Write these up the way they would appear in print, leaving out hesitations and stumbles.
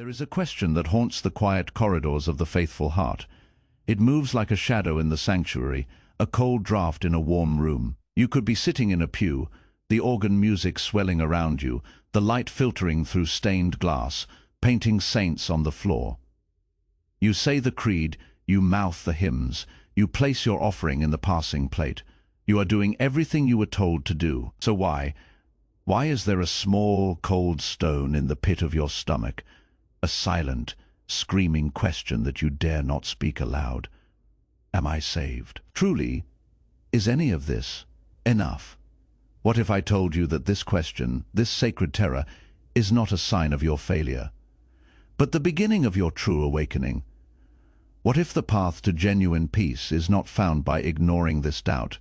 There is a question that haunts the quiet corridors of the faithful heart. It moves like a shadow in the sanctuary, a cold draught in a warm room. You could be sitting in a pew, the organ music swelling around you, the light filtering through stained glass, painting saints on the floor. You say the creed, you mouth the hymns, you place your offering in the passing plate. You are doing everything you were told to do. So why is there a small, cold stone in the pit of your stomach? A silent, screaming question that you dare not speak aloud. Am I saved? Truly, is any of this enough? What if I told you that this question, this sacred terror, is not a sign of your failure, but the beginning of your true awakening? What if the path to genuine peace is not found by ignoring this doubt,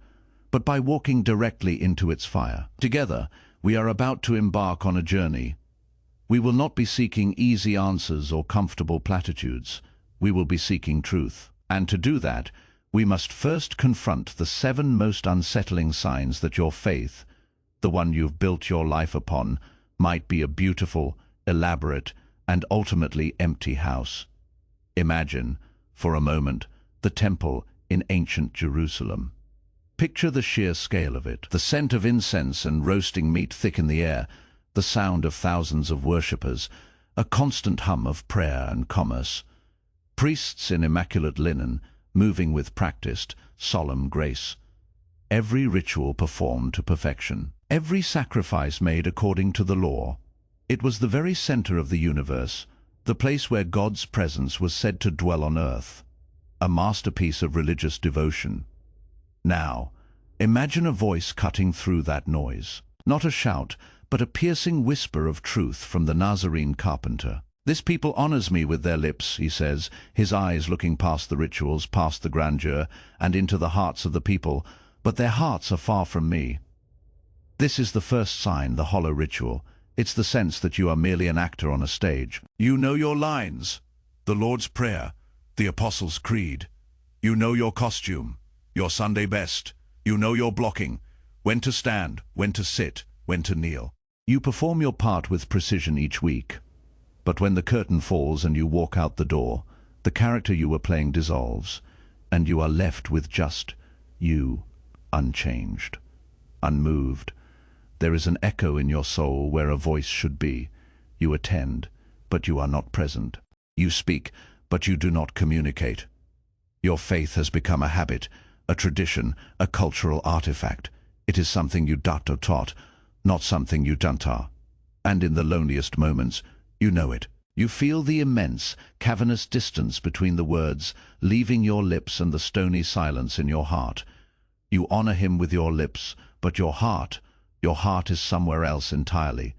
but by walking directly into its fire? Together, we are about to embark on a journey. We will not be seeking easy answers or comfortable platitudes. We will be seeking truth. And to do that, we must first confront the 7 most unsettling signs that your faith, the one you've built your life upon, might be a beautiful, elaborate, and ultimately empty house. Imagine, for a moment, the temple in ancient Jerusalem. Picture the sheer scale of it, the scent of incense and roasting meat thick in the air, the sound of thousands of worshippers, a constant hum of prayer and commerce. Priests in immaculate linen, moving with practiced, solemn grace. Every ritual performed to perfection. Every sacrifice made according to the law. It was the very center of the universe, the place where God's presence was said to dwell on earth. A masterpiece of religious devotion. Now, imagine a voice cutting through that noise. Not a shout, but a piercing whisper of truth from the Nazarene carpenter. This people honors me with their lips, he says, his eyes looking past the rituals, past the grandeur, and into the hearts of the people, but their hearts are far from me. This is the first sign, the hollow ritual. It's the sense that you are merely an actor on a stage. You know your lines, the Lord's Prayer, the Apostles' Creed. You know your costume, your Sunday best. You know your blocking, when to stand, when to sit, when to kneel. You perform your part with precision each week. But when the curtain falls and you walk out the door, the character you were playing dissolves, and you are left with just you, unchanged, unmoved. There is an echo in your soul where a voice should be. You attend, but you are not present. You speak, but you do not communicate. Your faith has become a habit, a tradition, a cultural artifact. It is something you dato taught, not something you danta. And in the loneliest moments, you know it. You feel the immense, cavernous distance between the words, leaving your lips and the stony silence in your heart. You honor him with your lips, but your heart is somewhere else entirely.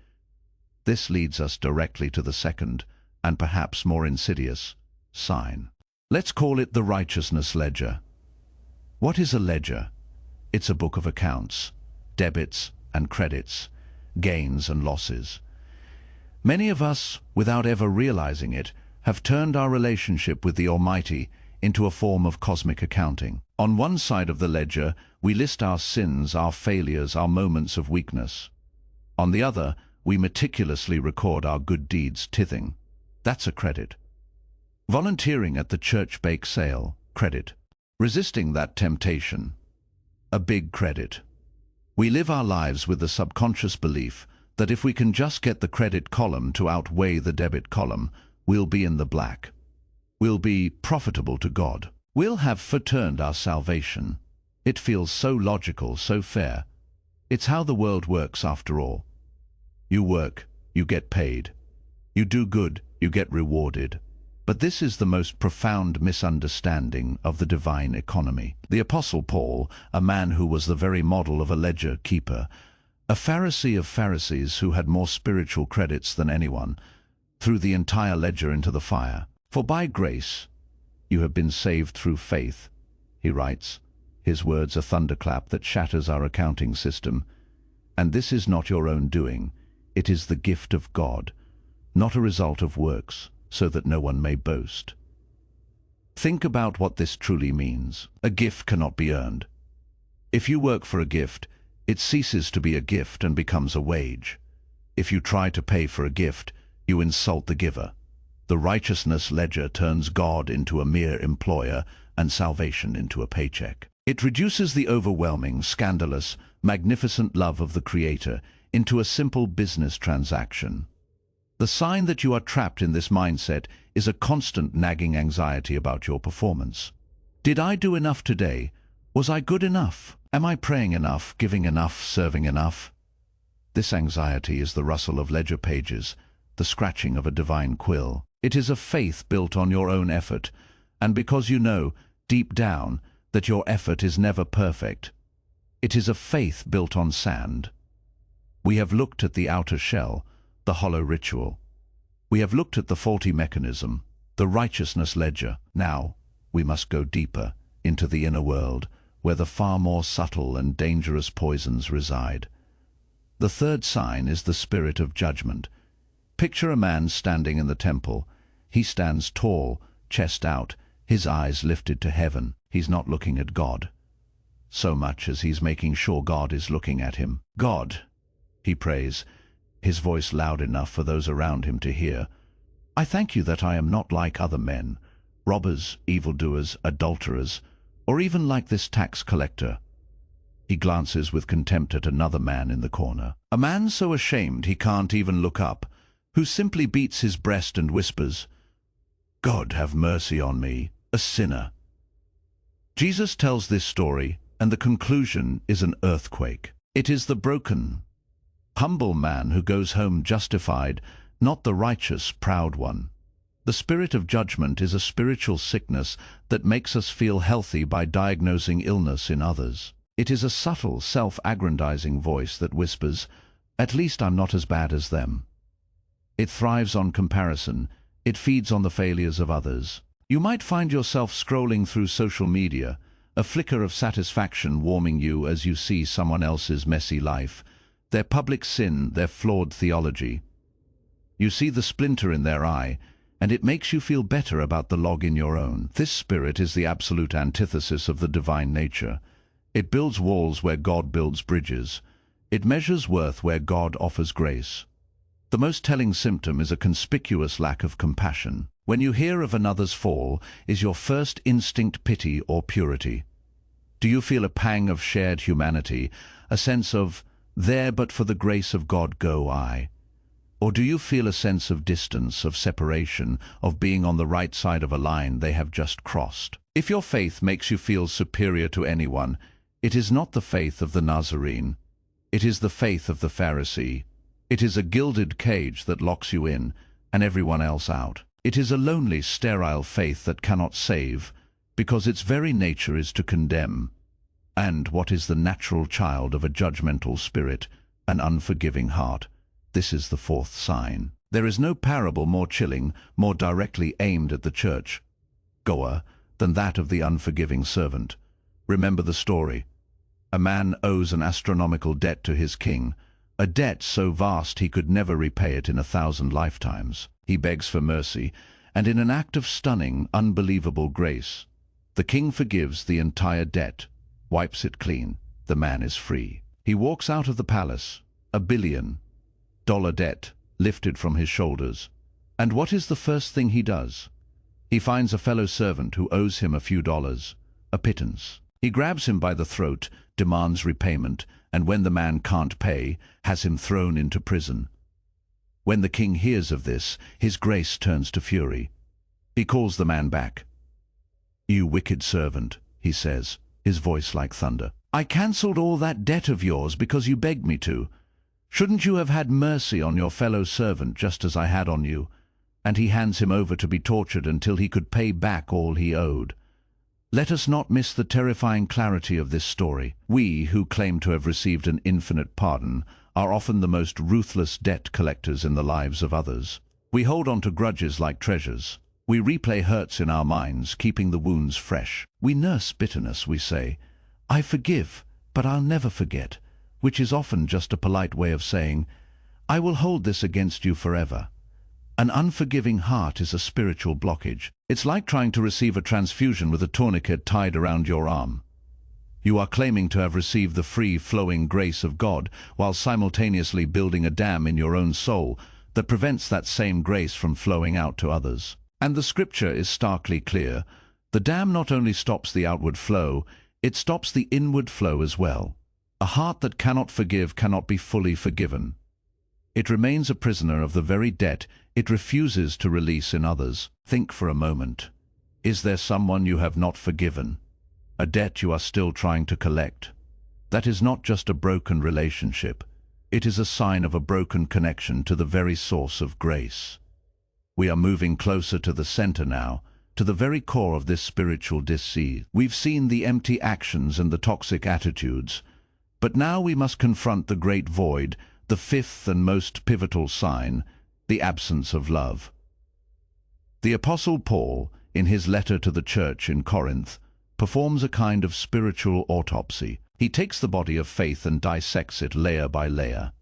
This leads us directly to the second, and perhaps more insidious, sign. Let's call it the righteousness ledger. What is a ledger? It's a book of accounts, debits and credits, gains and losses. Many of us, without ever realizing it, have turned our relationship with the Almighty into a form of cosmic accounting. On one side of the ledger, we list our sins, our failures, our moments of weakness. On the other, we meticulously record our good deeds, tithing. That's a credit. Volunteering at the church bake sale, credit. Resisting that temptation, a big credit. We live our lives with the subconscious belief that if we can just get the credit column to outweigh the debit column, we'll be in the black. We'll be profitable to God. We'll have earned our salvation. It feels so logical, so fair. It's how the world works after all. You work, you get paid. You do good, you get rewarded. But this is the most profound misunderstanding of the divine economy. The Apostle Paul, a man who was the very model of a ledger keeper, a Pharisee of Pharisees who had more spiritual credits than anyone, threw the entire ledger into the fire. For by grace you have been saved through faith, he writes, his words a thunderclap that shatters our accounting system. And this is not your own doing, it is the gift of God, not a result of works, so that no one may boast. Think about what this truly means. A gift cannot be earned. If you work for a gift, it ceases to be a gift and becomes a wage. If you try to pay for a gift, you insult the giver. The righteousness ledger turns God into a mere employer and salvation into a paycheck. It reduces the overwhelming, scandalous, magnificent love of the Creator into a simple business transaction. The sign that you are trapped in this mindset is a constant nagging anxiety about your performance. Did I do enough today? Was I good enough? Am I praying enough, giving enough, serving enough? This anxiety is the rustle of ledger pages, the scratching of a divine quill. It is a faith built on your own effort, and because you know, deep down, that your effort is never perfect. It is a faith built on sand. We have looked at the outer shell, the hollow ritual. We have looked at the faulty mechanism, the righteousness ledger. Now, we must go deeper into the inner world, where the far more subtle and dangerous poisons reside. The third sign is the spirit of judgment. Picture a man standing in the temple. He stands tall, chest out, his eyes lifted to heaven. He's not looking at God, so much as he's making sure God is looking at him. God, he prays, his voice loud enough for those around him to hear. I thank you that I am not like other men, robbers, evildoers, adulterers, or even like this tax collector. He glances with contempt at another man in the corner. A man so ashamed he can't even look up, who simply beats his breast and whispers, God have mercy on me, a sinner. Jesus tells this story, and the conclusion is an earthquake. It is the broken, humble man who goes home justified, not the righteous, proud one. The spirit of judgment is a spiritual sickness that makes us feel healthy by diagnosing illness in others. It is a subtle, self-aggrandizing voice that whispers, at least I'm not as bad as them. It thrives on comparison. It feeds on the failures of others. You might find yourself scrolling through social media, a flicker of satisfaction warming you as you see someone else's messy life, their public sin, their flawed theology. You see the splinter in their eye, and it makes you feel better about the log in your own. This spirit is the absolute antithesis of the divine nature. It builds walls where God builds bridges. It measures worth where God offers grace. The most telling symptom is a conspicuous lack of compassion. When you hear of another's fall, is your first instinct pity or purity? Do you feel a pang of shared humanity, a sense of, there but for the grace of God go I? Or do you feel a sense of distance, of separation, of being on the right side of a line they have just crossed? If your faith makes you feel superior to anyone, it is not the faith of the Nazarene. It is the faith of the Pharisee. It is a gilded cage that locks you in and everyone else out. It is a lonely, sterile faith that cannot save, because its very nature is to condemn. And what is the natural child of a judgmental spirit, an unforgiving heart? This is the fourth sign. There is no parable more chilling, more directly aimed at the church goer than that of the unforgiving servant. Remember the story. A man owes an astronomical debt to his king, a debt so vast he could never repay it in 1,000 lifetimes. He begs for mercy, and in an act of stunning, unbelievable grace, the king forgives the entire debt, wipes it clean. The man is free. He walks out of the palace, $1 billion debt lifted from his shoulders. And what is the first thing he does? He finds a fellow servant who owes him a few dollars, a pittance. He grabs him by the throat, demands repayment, and when the man can't pay, has him thrown into prison. When the king hears of this, his grace turns to fury. He calls the man back. You wicked servant, he says, his voice like thunder. I cancelled all that debt of yours because you begged me to. Shouldn't you have had mercy on your fellow servant just as I had on you? And he hands him over to be tortured until he could pay back all he owed. Let us not miss the terrifying clarity of this story. We, who claim to have received an infinite pardon, are often the most ruthless debt collectors in the lives of others. We hold on to grudges like treasures. We replay hurts in our minds, keeping the wounds fresh. We nurse bitterness, we say, I forgive, but I'll never forget, which is often just a polite way of saying, I will hold this against you forever. An unforgiving heart is a spiritual blockage. It's like trying to receive a transfusion with a tourniquet tied around your arm. You are claiming to have received the free-flowing grace of God while simultaneously building a dam in your own soul, that prevents that same grace from flowing out to others. And the scripture is starkly clear. The dam not only stops the outward flow, it stops the inward flow as well. A heart that cannot forgive cannot be fully forgiven. It remains a prisoner of the very debt it refuses to release in others. Think for a moment. Is there someone you have not forgiven? A debt you are still trying to collect? That is not just a broken relationship. It is a sign of a broken connection to the very source of grace. We are moving closer to the center now, to the very core of this spiritual disease. We've seen the empty actions and the toxic attitudes, but now we must confront the great void, the fifth and most pivotal sign, the absence of love. The Apostle Paul, in his letter to the church in Corinth, performs a kind of spiritual autopsy. He takes the body of faith and dissects it layer by layer.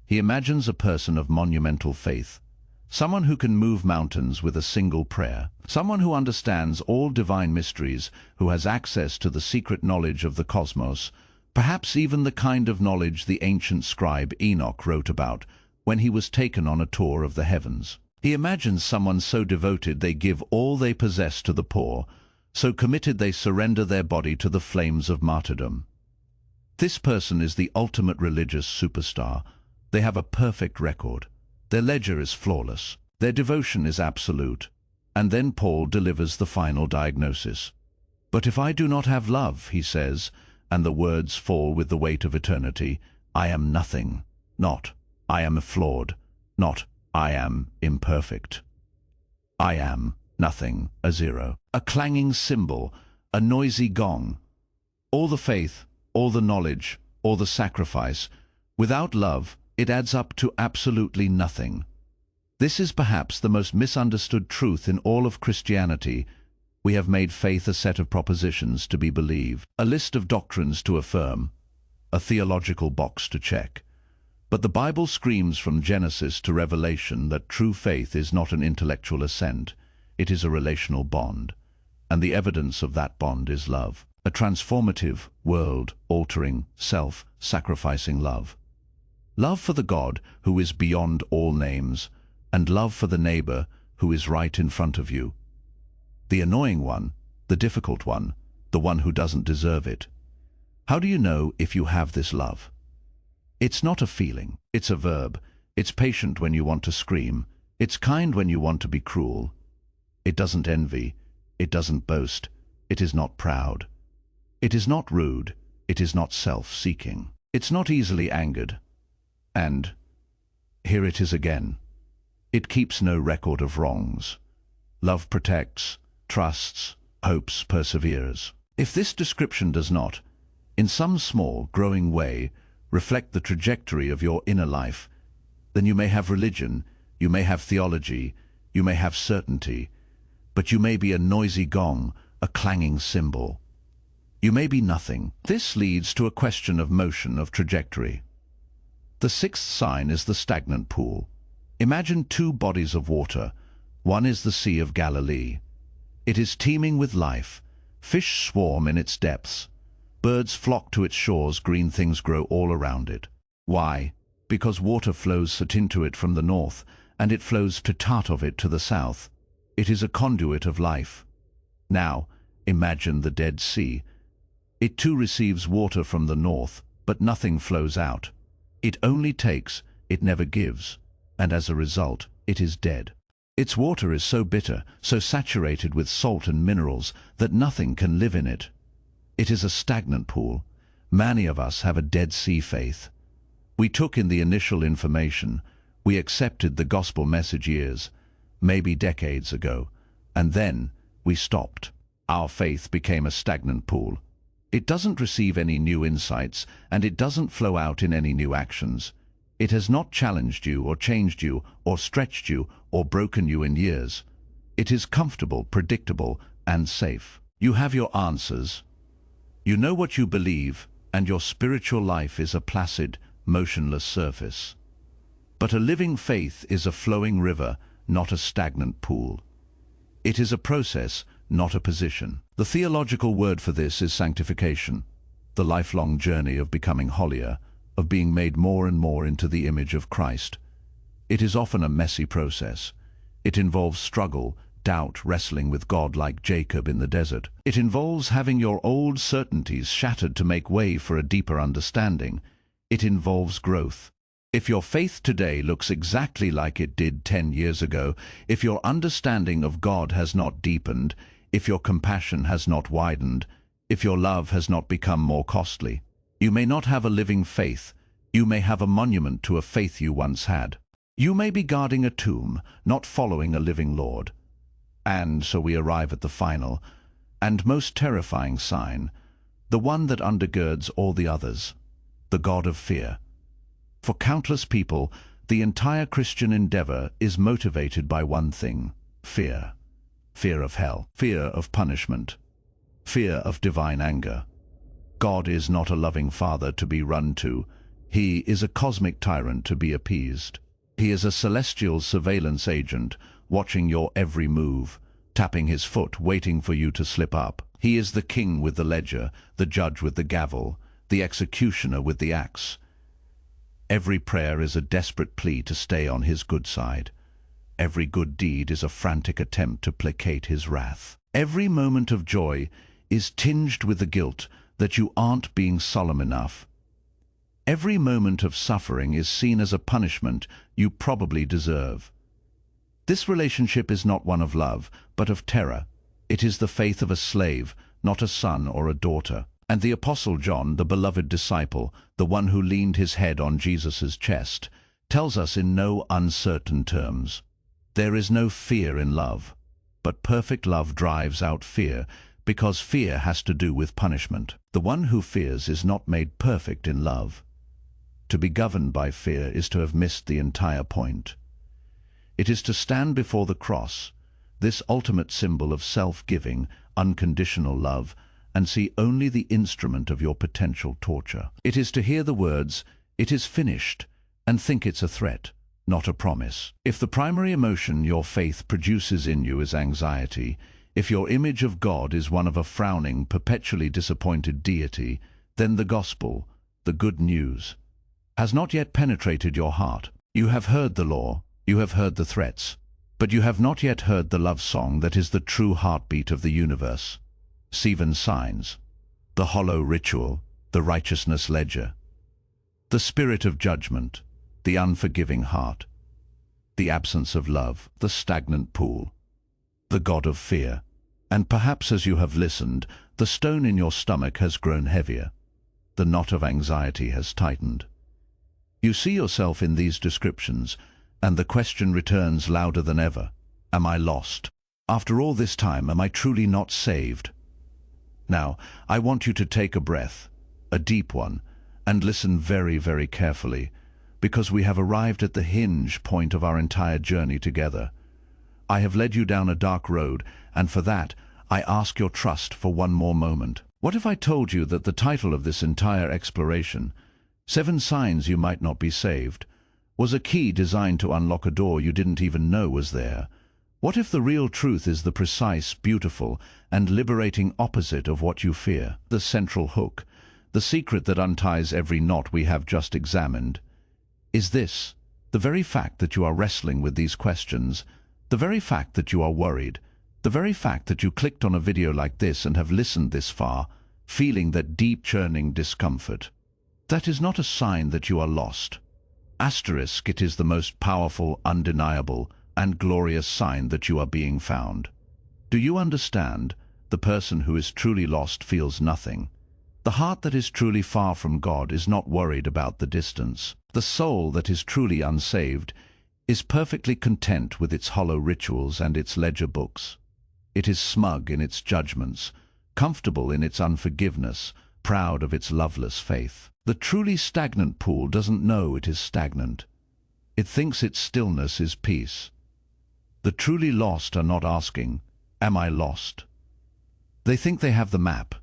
He imagines a person of monumental faith, someone who can move mountains with a single prayer, someone who understands all divine mysteries, who has access to the secret knowledge of the cosmos, perhaps even the kind of knowledge the ancient scribe Enoch wrote about when he was taken on a tour of the heavens. He imagines someone so devoted they give all they possess to the poor, so committed they surrender their body to the flames of martyrdom. This person is the ultimate religious superstar. They have a perfect record. Their ledger is flawless. Their devotion is absolute. And then Paul delivers the final diagnosis. But if I do not have love, he says, and the words fall with the weight of eternity, I am nothing. Not, I am flawed. Not, I am imperfect. I am nothing, a zero. A clanging cymbal, a noisy gong. All the faith, all the knowledge, all the sacrifice. Without love, it adds up to absolutely nothing. This is perhaps the most misunderstood truth in all of Christianity. We have made faith a set of propositions to be believed, a list of doctrines to affirm, a theological box to check. But the Bible screams from Genesis to Revelation that true faith is not an intellectual assent, it is a relational bond, and the evidence of that bond is love, a transformative, world-altering, self-sacrificing love. Love for the God who is beyond all names, and love for the neighbor who is right in front of you. The annoying one, the difficult one, the one who doesn't deserve it. How do you know if you have this love? It's not a feeling, it's a verb. It's patient when you want to scream. It's kind when you want to be cruel. It doesn't envy. It doesn't boast. It is not proud. It is not rude. It is not self-seeking. It's not easily angered. And here it is again. It keeps no record of wrongs. Love protects, trusts, hopes, perseveres. If this description does not, in some small, growing way, reflect the trajectory of your inner life, then you may have religion, you may have theology, you may have certainty, but you may be a noisy gong, a clanging cymbal. You may be nothing. This leads to a question of motion, of trajectory. The sixth sign is the stagnant pool. Imagine two bodies of water. One is the Sea of Galilee. It is teeming with life. Fish swarm in its depths. Birds flock to its shores, green things grow all around it. Why? Because water flows into it from the north, and it flows out of it to the south. It is a conduit of life. Now, imagine the Dead Sea. It too receives water from the north, but nothing flows out. It only takes, it never gives, and as a result, it is dead. Its water is so bitter, so saturated with salt and minerals, that nothing can live in it. It is a stagnant pool. Many of us have a Dead Sea faith. We took in the initial information, we accepted the gospel message years, maybe decades ago, and then we stopped. Our faith became a stagnant pool. It doesn't receive any new insights, and it doesn't flow out in any new actions. It has not challenged you or changed you or stretched you or broken you in years. It is comfortable, predictable, and safe. You have your answers. You know what you believe, and your spiritual life is a placid, motionless surface. But a living faith is a flowing river, not a stagnant pool. It is a process, not a position. The theological word for this is sanctification, the lifelong journey of becoming holier, of being made more and more into the image of Christ. It is often a messy process. It involves struggle, doubt, wrestling with God like Jacob in the desert. It involves having your old certainties shattered to make way for a deeper understanding. It involves growth. If your faith today looks exactly like it did 10 years ago, if your understanding of God has not deepened, if your compassion has not widened, if your love has not become more costly, you may not have a living faith. You may have a monument to a faith you once had. You may be guarding a tomb, not following a living Lord. And so we arrive at the final and most terrifying sign, the one that undergirds all the others, the God of fear. For countless people, the entire Christian endeavor is motivated by one thing: fear. Fear of hell, fear of punishment, fear of divine anger. God is not a loving father to be run to. He is a cosmic tyrant to be appeased. He is a celestial surveillance agent, watching your every move, tapping his foot, waiting for you to slip up. He is the king with the ledger, the judge with the gavel, the executioner with the axe. Every prayer is a desperate plea to stay on his good side. Every good deed is a frantic attempt to placate his wrath. Every moment of joy is tinged with the guilt that you aren't being solemn enough. Every moment of suffering is seen as a punishment you probably deserve. This relationship is not one of love, but of terror. It is the faith of a slave, not a son or a daughter. And the Apostle John, the beloved disciple, the one who leaned his head on Jesus' chest, tells us in no uncertain terms, there is no fear in love, but perfect love drives out fear, because fear has to do with punishment. The one who fears is not made perfect in love. To be governed by fear is to have missed the entire point. It is to stand before the cross, this ultimate symbol of self-giving, unconditional love, and see only the instrument of your potential torture. It is to hear the words, "It is finished," and think it's a threat, not a promise. If the primary emotion your faith produces in you is anxiety, if your image of God is one of a frowning, perpetually disappointed deity, then the gospel, the good news, has not yet penetrated your heart. You have heard the law, you have heard the threats, but you have not yet heard the love song that is the true heartbeat of the universe. 7 signs, the hollow ritual, the righteousness ledger, the spirit of judgment, the unforgiving heart, the absence of love, the stagnant pool, the God of fear. And perhaps as you have listened, the stone in your stomach has grown heavier. The knot of anxiety has tightened. You see yourself in these descriptions, and the question returns louder than ever. Am I lost? After all this time, am I truly not saved? Now, I want you to take a breath, a deep one, and listen very, very carefully, because we have arrived at the hinge point of our entire journey together. I have led you down a dark road, and for that, I ask your trust for one more moment. What if I told you that the title of this entire exploration, 7 Signs You Might Not Be Saved, was a key designed to unlock a door you didn't even know was there? What if the real truth is the precise, beautiful, and liberating opposite of what you fear? The central hook, the secret that unties every knot we have just examined, is this: the very fact that you are wrestling with these questions, the very fact that you are worried, the very fact that you clicked on a video like this and have listened this far, feeling that deep churning discomfort, that is not a sign that you are lost. Asterisk, it is the most powerful, undeniable, and glorious sign that you are being found. Do you understand? The person who is truly lost feels nothing. The heart that is truly far from God is not worried about the distance. The soul that is truly unsaved is perfectly content with its hollow rituals and its ledger books. It is smug in its judgments, comfortable in its unforgiveness, proud of its loveless faith. The truly stagnant pool doesn't know it is stagnant. It thinks its stillness is peace. The truly lost are not asking, "Am I lost?" They think they have the map.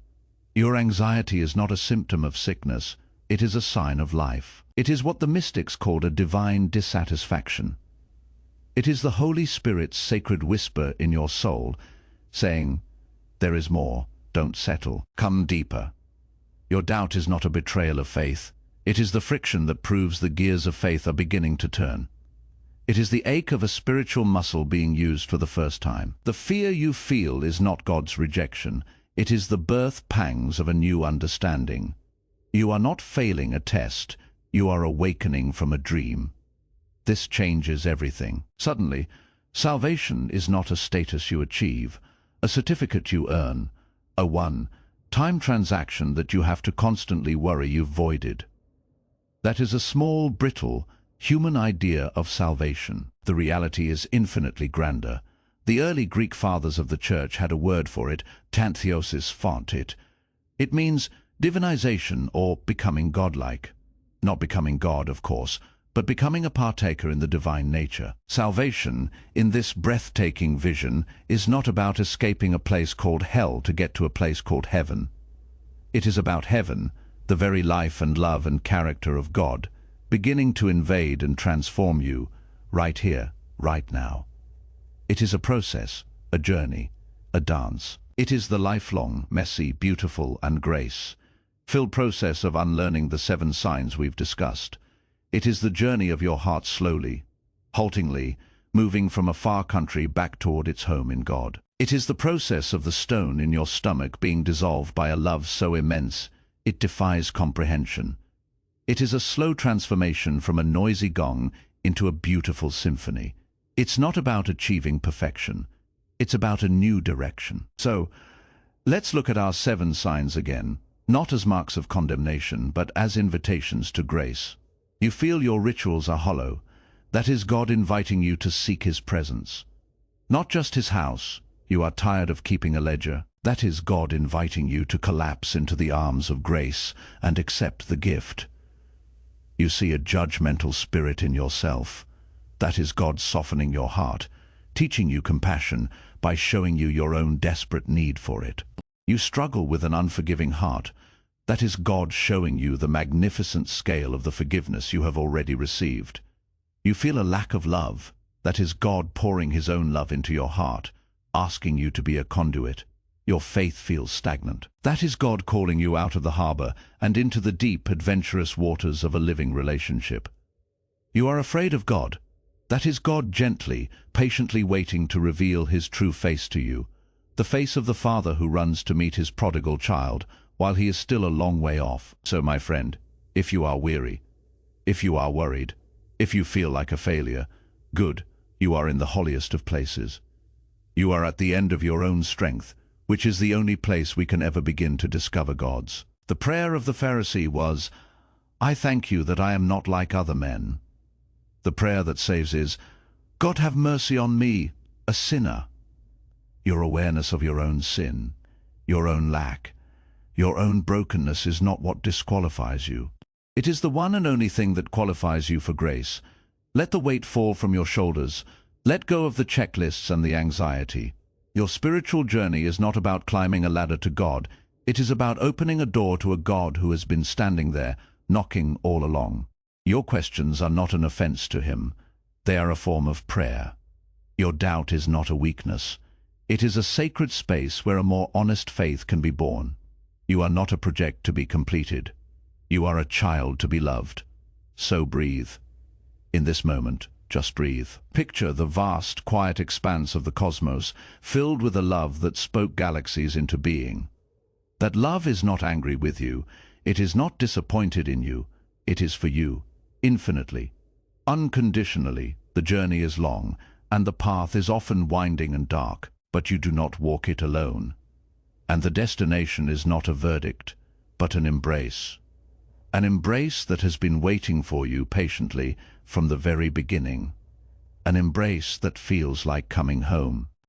Your anxiety is not a symptom of sickness, it is a sign of life. It is what the mystics called a divine dissatisfaction. It is the Holy Spirit's sacred whisper in your soul, saying, "There is more, don't settle, come deeper." Your doubt is not a betrayal of faith. It is the friction that proves the gears of faith are beginning to turn. It is the ache of a spiritual muscle being used for the first time. The fear you feel is not God's rejection. It is the birth pangs of a new understanding. You are not failing a test. You are awakening from a dream. This changes everything. Suddenly, salvation is not a status you achieve, a certificate you earn, a one-time transaction that you have to constantly worry you've voided. That is a small, brittle, human idea of salvation. The reality is infinitely grander. The early Greek fathers of the Church had a word for it, tantheosis font it. It means divinization or becoming godlike. Not becoming God, of course, but becoming a partaker in the divine nature. Salvation, in this breathtaking vision, is not about escaping a place called hell to get to a place called heaven. It is about heaven, the very life and love and character of God, beginning to invade and transform you, right here, right now. It is a process, a journey, a dance. It is the lifelong, messy, beautiful, and grace-filled process of unlearning the 7 signs we've discussed. It is the journey of your heart slowly, haltingly, moving from a far country back toward its home in God. It is the process of the stone in your stomach being dissolved by a love so immense it defies comprehension. It is a slow transformation from a noisy gong into a beautiful symphony. It's not about achieving perfection. It's about a new direction. So, let's look at our 7 signs again, not as marks of condemnation, but as invitations to grace. You feel your rituals are hollow. That is God inviting you to seek His presence. Not just His house. You are tired of keeping a ledger. That is God inviting you to collapse into the arms of grace and accept the gift. You see a judgmental spirit in yourself. That is God softening your heart, teaching you compassion by showing you your own desperate need for it. You struggle with an unforgiving heart. That is God showing you the magnificent scale of the forgiveness you have already received. You feel a lack of love. That is God pouring His own love into your heart, asking you to be a conduit. Your faith feels stagnant. That is God calling you out of the harbor and into the deep, adventurous waters of a living relationship. You are afraid of God. That is God gently, patiently waiting to reveal His true face to you, the face of the father who runs to meet his prodigal child while he is still a long way off. So, my friend, if you are weary, if you are worried, if you feel like a failure, good, you are in the holiest of places. You are at the end of your own strength, which is the only place we can ever begin to discover God's. The prayer of the Pharisee was, I thank you that I am not like other men. The prayer that saves is, God have mercy on me, a sinner. Your awareness of your own sin, your own lack, your own brokenness is not what disqualifies you. It is the one and only thing that qualifies you for grace. Let the weight fall from your shoulders. Let go of the checklists and the anxiety. Your spiritual journey is not about climbing a ladder to God. It is about opening a door to a God who has been standing there, knocking all along. Your questions are not an offense to Him. They are a form of prayer. Your doubt is not a weakness. It is a sacred space where a more honest faith can be born. You are not a project to be completed. You are a child to be loved. So breathe. In this moment, just breathe. Picture the vast, quiet expanse of the cosmos, filled with a love that spoke galaxies into being. That love is not angry with you. It is not disappointed in you. It is for you, infinitely, unconditionally. The journey is long, and the path is often winding and dark, but you do not walk it alone. And the destination is not a verdict, but an embrace. An embrace that has been waiting for you patiently from the very beginning. An embrace that feels like coming home.